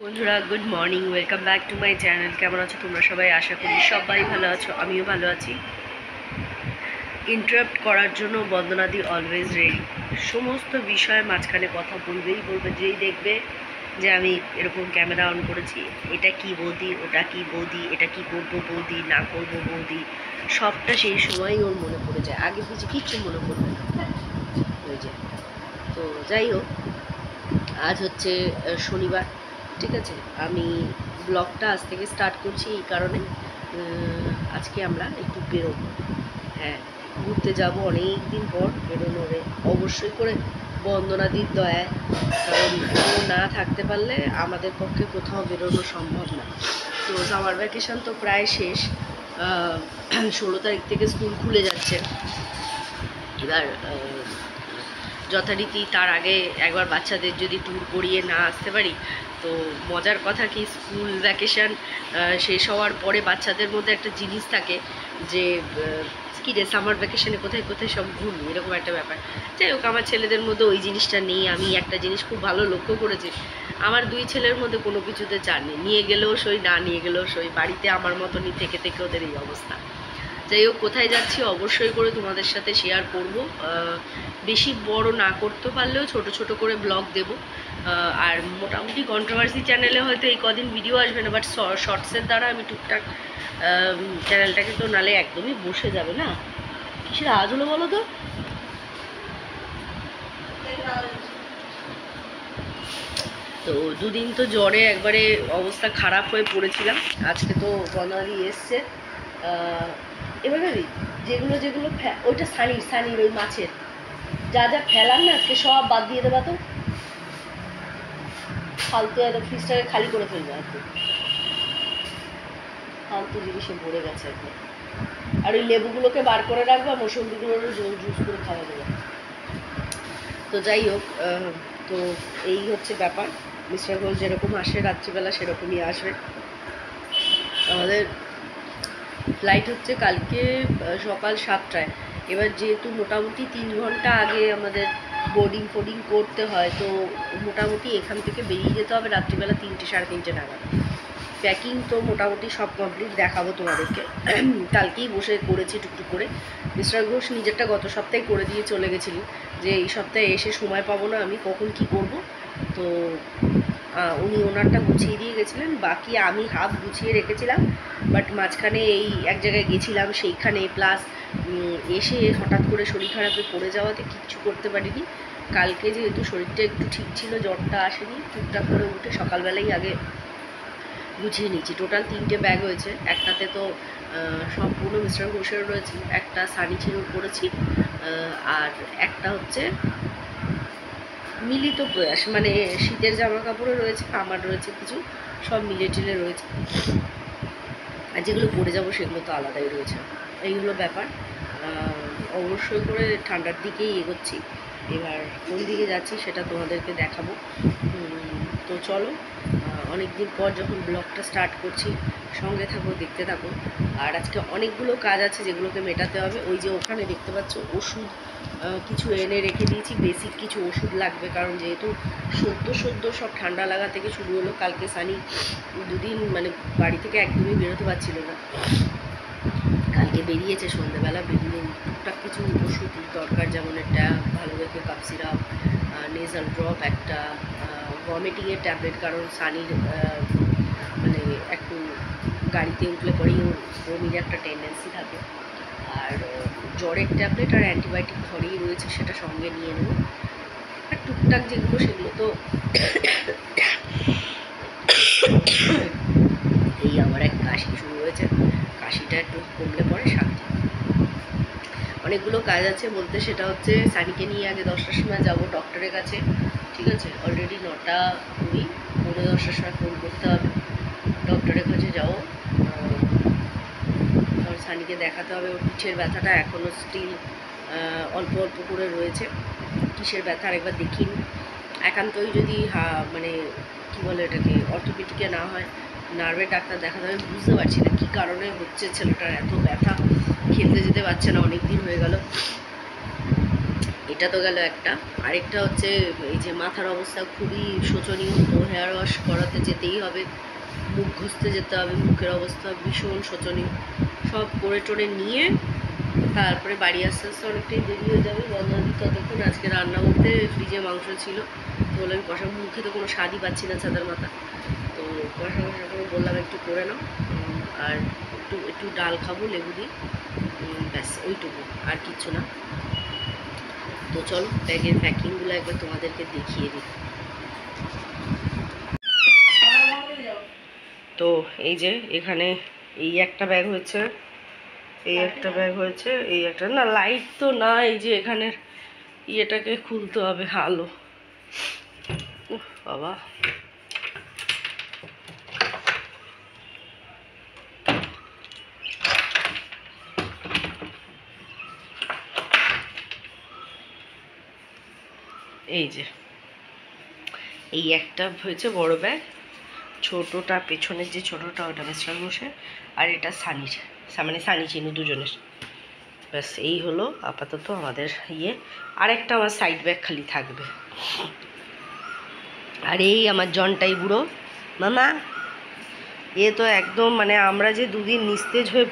বন্ধুরা good morning, welcome back to my channel. কেমন আছো তোমরা সবাই? আশা করি সবাই ভালো আছো, আমিও ভালো আছি। ইন্টারাপ্ট করার জন্য বন্দনাদি অলওয়েজ রেডি। সমস্ত বিষয়ে মাঝখানে কথা বলবে, যেই দেখবে যে আমি এরকম ক্যামেরা অন করেছি, এটা কি বৌদি, ওটা কি বৌদি, এটা কি করবো বৌদি, না করবো বৌদি, সবটা সেই সময়ই ওর মনে পড়ে যায়। আগে বুঝি কিচ্ছু মনে পড়বে না। ওই যে, তো যাই হোক, আজ হচ্ছে শনিবার, ঠিক আছে। আমি ব্লগটা আজ থেকে স্টার্ট করছি এই কারণে, আজকে আমরা একটু বেরোবো। হ্যাঁ, ঘুরতে যাব অনেক দিন পর। বেরোনোরে অবশ্যই করে বন্দনাদির দয়ায়, কারণ ও না থাকতে পারলে আমাদের পক্ষে কোথাও বেরোনো সম্ভব না। তো সামার ভ্যাকেশন তো প্রায় শেষ, 16 তারিখ থেকে স্কুল খুলে যাচ্ছে। এবার যথারীতি তার আগে একবার বাচ্চাদের যদি ট্যুর করিয়ে না আসতে পারি, তো মজার কথা কি, স্কুল ভ্যাকেশান শেষ হওয়ার পরে বাচ্চাদের মধ্যে একটা জিনিস থাকে যে কী রে সামার ভ্যাকেশানে কোথায় কোথায় সব ঘুরবি, এরকম একটা ব্যাপার। যাই হোক, আমার ছেলেদের মধ্যে ওই জিনিসটা নেই। আমি একটা জিনিস খুব ভালো লক্ষ্য করেছি, আমার দুই ছেলের মধ্যে কোনো কিছুতে চান নেই। নিয়ে গেলেও সই, না নিয়ে গেলেও সই। বাড়িতে আমার মতনই থেকে থেকে ওদের এই অবস্থা। যাই হোক, কোথায় যাচ্ছি অবশ্যই করে তোমাদের সাথে শেয়ার করব। বেশি বড় না করতে পারলেও ছোট ছোট করে ব্লগ দেব। আর মোটামুটি কন্ট্রোভার্সি চ্যানেলে হয়তো এই কদিন ভিডিও আসবে না, বাট শর্টসের দ্বারা আমি টুকটাক চ্যানেলটাকে, তো নালে একদমই বসে যাবে না। কিসের আওয়াজ হলো বলো তো? তো দুদিন তো জ্বরে একবারে অবস্থা খারাপ হয়ে পড়েছিলাম। আজকে তো বনালি এসছে। এবারে যেগুলো যেগুলো ওইটা সানির ওই মাছের যা যা ফেলার না, আজকে সব বাদ দিয়ে দেবা তো। ফালতু এত ফ্রিজটাকে খালি করে ফেলবে আর কি, ফালতু জিনিসে ভরে গেছে আর কি। আর ওই লেবুগুলোকে বার করে রাখবা, মৌসুমিগুলোরও জুস করে খাওয়া দেবে। তো যাই হোক, তো এই হচ্ছে ব্যাপার। মিস্টার গোল যেরকম আসে রাত্রিবেলা সেরকমই আসবে। আমাদের ফ্লাইট হচ্ছে কালকে সকাল 7টায়। এবার যেহেতু মোটামুটি 3 ঘন্টা আগে আমাদের বোর্ডিং করতে হয়, তো মোটামুটি এখান থেকে বেরিয়ে যেতে হবে রাত্রিবেলা 3টে সাড়ে 3টে নাগাদ। প্যাকিং তো মোটামুটি সব কমপ্লিট, দেখাবো তোমাদেরকে। কালকেই বসে করেছি টুকটুক করে। মিস্টার ঘোষ নিজেরটা গত সপ্তাহে করে দিয়ে চলে গেছিলি, যে এই সপ্তাহে এসে সময় পাবো না আমি, কখন কি করব। তো উনি ওনারটা গুছিয়ে দিয়ে গেছিলেন, বাকি আমি হাফ গুছিয়ে রেখেছিলাম। বাট মাঝখানে এই এক জায়গায় গেছিলাম, সেইখানে প্লাস এসে হঠাৎ করে শরীর খারাপে পড়ে যাওয়াতে কিচ্ছু করতে পারিনি। কালকে যেহেতু শরীরটা একটু ঠিক ছিল, জ্বরটা আসেনি, টুকটাক করে উঠে সকালবেলাই আগে গুছিয়ে নিচ্ছি। টোটাল 3টে ব্যাগ হয়েছে। একটাতে তো সম্পূর্ণ মিস্টার ঘোষের রয়েছে, একটা সানি ছিঁড়ো করেছি, আর একটা হচ্ছে মিলিত প্রয়াস, মানে শীতের জামা কাপড়ও রয়েছে, আমার রয়েছে কিছু, সব মিলে টিলে রয়েছে। আর যেগুলো পরে যাবো সেগুলো তো আলাদাই রয়েছে। এই হলো ব্যাপার। অবশ্যই করে ঠান্ডার দিকেই এগোচ্ছি। এবার কোন দিকে যাচ্ছি সেটা তোমাদেরকে দেখাবো। তো চলো, অনেক দিন পর যখন ব্লগটা স্টার্ট করছি, সঙ্গে থাকো, দেখতে থাকো। আর আজকে অনেকগুলো কাজ আছে যেগুলোকে মেটাতে হবে। ওই যে ওখানে দেখতে পাচ্ছ ওষুধ কিছু এনে রেখে দিয়েছি, বেসিক কিছু ওষুধ লাগবে, কারণ যেহেতু সদ্য সব ঠান্ডা লাগা থেকে শুরু হলো। কালকে সানি দুদিন মানে বাড়ি থেকে একদমই বেরোতে পারছিল না। কালকে বেরিয়েছে সন্ধ্যেবেলা, বেরিয়ে টুকটাক কিছু ওষুধ দরকার, যেমন একটা ভালো দেখে কাপ সিরাপ, নেজাল ড্রপ, একটা ভমিটিংয়ের ট্যাবলেট, কারণ সানির মানে একটু গাড়িতে উঠলে পরেই ওর বমির একটা টেন্ডেন্সি থাকে। আর জ্বরের ট্যাবলেট আর অ্যান্টিবায়োটিক ঘরেই রয়েছে, সেটা সঙ্গে নিয়ে নেব। আর টুকটাক যেগুলো সেগুলো তো এই আমার এক কাশি শুরু হয়েছে, কাশিটা একটু কমলে পরে শান্তি। অনেকগুলো কাজ আছে বলতে, সেটা হচ্ছে সানিকে নিয়ে আগে 10টার সময় যাব ডক্টরের কাছে, ঠিক আছে। অলরেডি 9টা 20, 10:45 সময় ফোন করতে হবে, ডক্টরের কাছে যাও। আর সানিকে দেখাতে হবে, ওর পিঠের ব্যথাটা এখনও স্টিল অল্প অল্প করে রয়েছে। কিসের ব্যথা আরেকবার দেখিনি। একান্তই যদি মানে কী বলে এটাকে, অর্থোপেডিকে না হয় নার্ভের ডাক্তার দেখাতে হবে। বুঝতে পারছি না কী কারণে হচ্ছে ছেলেটার এত ব্যথা, খেলতে যেতে পারছে না, অনেক দিন হয়ে গেল। এটা তো গেল একটা। আরেকটা হচ্ছে এই যে মাথার অবস্থা খুবই শোচনীয়, তো হেয়ার ওয়াশ করাতে যেতেই হবে, মুখ ঘষতে যেতে হবে, মুখের অবস্থা ভীষণ শোচনীয়। সব করে টোরে নিয়ে তারপরে বাড়ি আস্তে আস্তে অনেকটাই দেরি হয়ে যাবে। বন্ধুদের ততক্ষণ আজকে রান্না করতে ফ্রিজে মাংস ছিল, তো বললাম কষা, মুখে তো কোনো স্বাদই পাচ্ছি না চাঁদার মাথা, তো কষা কষা করে বললাম একটু করে নাও, আর একটু একটু ডাল খাবো লেবু দিয়ে, ব্যাস ওইটুকু, আর কিচ্ছু না। তো চলো ব্যাগের প্যাকিংগুলো একবার তোমাদেরকে দেখিয়ে দিই। তো এই যে এখানে এই একটা ব্যাগ হয়েছে, এই একটা ব্যাগ হয়েছে, এই একটা না, লাইট তো না, এই যে এখানের ইয়েটাকে খুলতে হবে, আলো, বাবা। এই যে এই একটা হয়েছে বড় ব্যাগ, ছোটোটা পেছনের যে ছোটোটা ওটা মিস্টার বসে, আর এটা সানির, মানে সানি চিনু দুজনের। ব্যাস এই হলো আপাতত আমাদের ইয়ে। আরেকটা আমার সাইড ব্যাগ খালি থাকবে। আর এই আমার জনটাই বুড়ো মামা, এ তো একদম মানে আমরা যে দুদিন নিস্তেজ হয়ে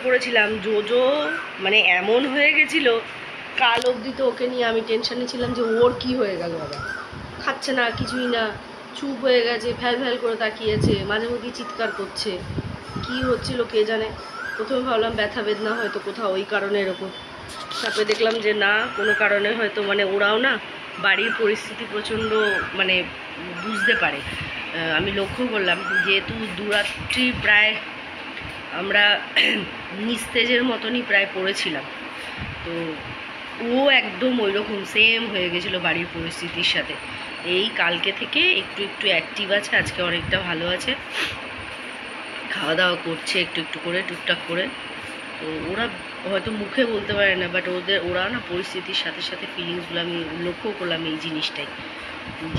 পড়েছিলাম, জোজো মানে এমন হয়ে গেছিল, কাল অবধি তো ওকে নিয়ে আমি টেনশনে ছিলাম যে ওর কি হয়ে গেল, বাবা খাচ্ছে না, কিছুই না, চুপ হয়ে গেছে, ফ্যাল ফ্যাল করে তাকিয়েছে, মাঝে মধ্যেই চিৎকার করছে, কি হচ্ছিল কে জানে। প্রথমে ভাবলাম ব্যথা বেদনা হয়তো কোথাও, ওই কারণে এরকম। তারপরে দেখলাম যে না, কোনো কারণে হয়তো মানে ওরাও না বাড়ির পরিস্থিতি প্রচণ্ড মানে বুঝতে পারে। আমি লক্ষ্য করলাম যেহেতু দুরাত্রি প্রায় আমরা নিস্তেজের মতনই প্রায় পড়েছিলাম, তো ও একদম ওই রকম সেম হয়ে গেছিলো বাড়ির পরিস্থিতির সাথে। এই কালকে থেকে একটু একটু অ্যাক্টিভ আছে, আজকে অনেকটা ভালো আছে, খাওয়া দাওয়া করছে একটু একটু করে, টুকটাক করে। তো ওরা হয়তো মুখে বলতে পারে না, বাট ওরা না পরিস্থিতির সাথে সাথে ফিলিংসগুলো আমি লক্ষ্য করলাম এই জিনিসটাই,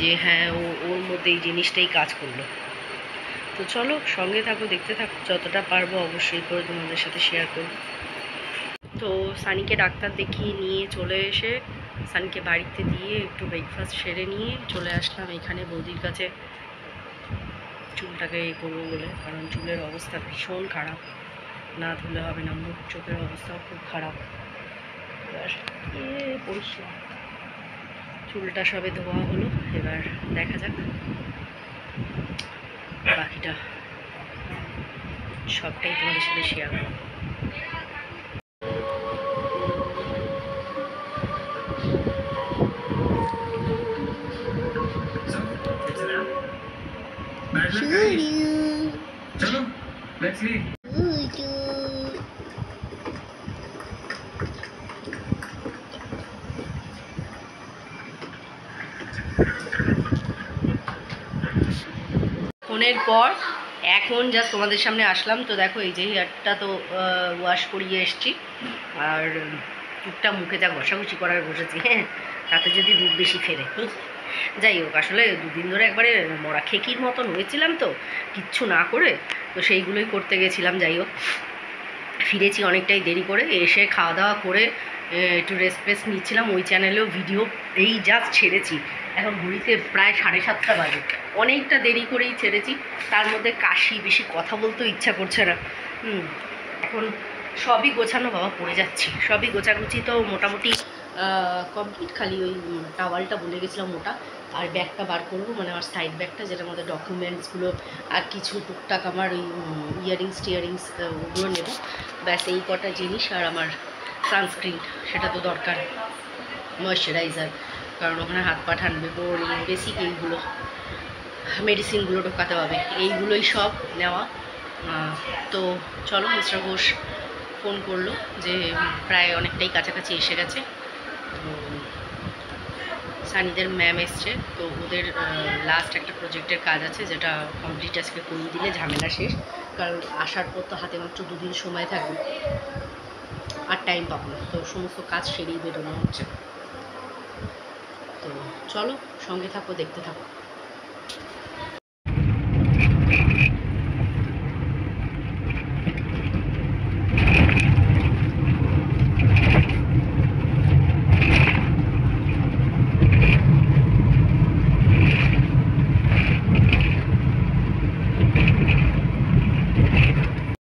যে হ্যাঁ ওর মধ্যে এই জিনিসটাই কাজ করলো। তো চলো সঙ্গে থাকো, দেখতে থাকো, যতটা পারবো অবশ্যই করে তোমাদের সাথে শেয়ার করবো। তো সানিকে ডাক্তার দেখিয়ে নিয়ে চলে এসে সানিকে বাড়িতে দিয়ে একটু ব্রেকফাস্ট সেরে নিয়ে চলে আসলাম এখানে বৌদির কাছে চুলটাকে করবো বলে, কারণ চুলের অবস্থা ভীষণ খারাপ, না ধুলে হবে না, মুখ চোখের অবস্থাও খুব খারাপ। এবার পরিষ্কার চুলটা সবে ধোয়া হলো, এবার দেখা যাক বাকিটা সবটাই তোমাদের সাথে শেয়ার করবো। चलो लेट्स लीव। ফোনের পর এখন জাস্ট তোমাদের সামনে আসলাম। তো দেখো এই যে হেয়ারটা তো ওয়াশ করিয়ে এসছি, আর টুকটা মুখে যা ঘষাঘষি করার বসেছি, হ্যাঁ তাতে যদি রূপ বেশি ফেরে। যাই হোক, আসলে দুদিন ধরে একবারে মরা খেকির মতন হয়েছিলাম, তো কিচ্ছু না করে তো সেইগুলোই করতে গেছিলাম। যাই হোক, ফিরেছি অনেকটাই দেরি করে, এসে খাওয়া দাওয়া করে একটু রেস্ট নিচ্ছিলাম। ওই চ্যানেলেও ভিডিও এই জাস্ট ছেড়েছি, এখন ঘুরিতে প্রায় 7:30 বাজে, অনেকটা দেরি করেই ছেড়েছি। তার মধ্যে কাশি, বেশি কথা বলতেও ইচ্ছা করছে না। এখন সবই গোছানো বাবা, পড়ে যাচ্ছি, সবই গোছাগুছি তো মোটামুটি কমপ্লিট। খালি ওই টাওয়ালটা বলে গেছিলাম ওটা, আর ব্যাগটা বার করবো, মানে আমার সাইড ব্যাগটা, যেটার মধ্যে ডকুমেন্টসগুলো আর কিছু টুকটাক আমার ওই টিয়ারিংস ওগুলো নেব। ব্যাস এই কটা জিনিস, আর আমার সানস্ক্রিন সেটা তো দরকার, ময়শ্চারাইজার, কারণ ওখানে হাত পা ঠান্ডবে, বেসিক এইগুলো, মেডিসিনগুলো ঢোকাতে হবে, এইগুলোই সব নেওয়া। তো চলো, মিস্টার ঘোষ ফোন করলো যে প্রায় অনেকটাই কাছাকাছি এসে গেছে, তো সানিদের ম্যাম এসছে, তো ওদের লাস্ট একটা প্রজেক্টের কাজ আছে, যেটা কমপ্লিট আজকে করিয়ে দিলে ঝামেলা শেষ, কারণ আসার পর তো হাতে মাত্র 2 দিন সময় থাকবে, আর টাইম পাবো না, তো সমস্ত কাজ সেরেই বেরোনো হচ্ছে। তো চলো সঙ্গে থাকো, দেখতে থাকো।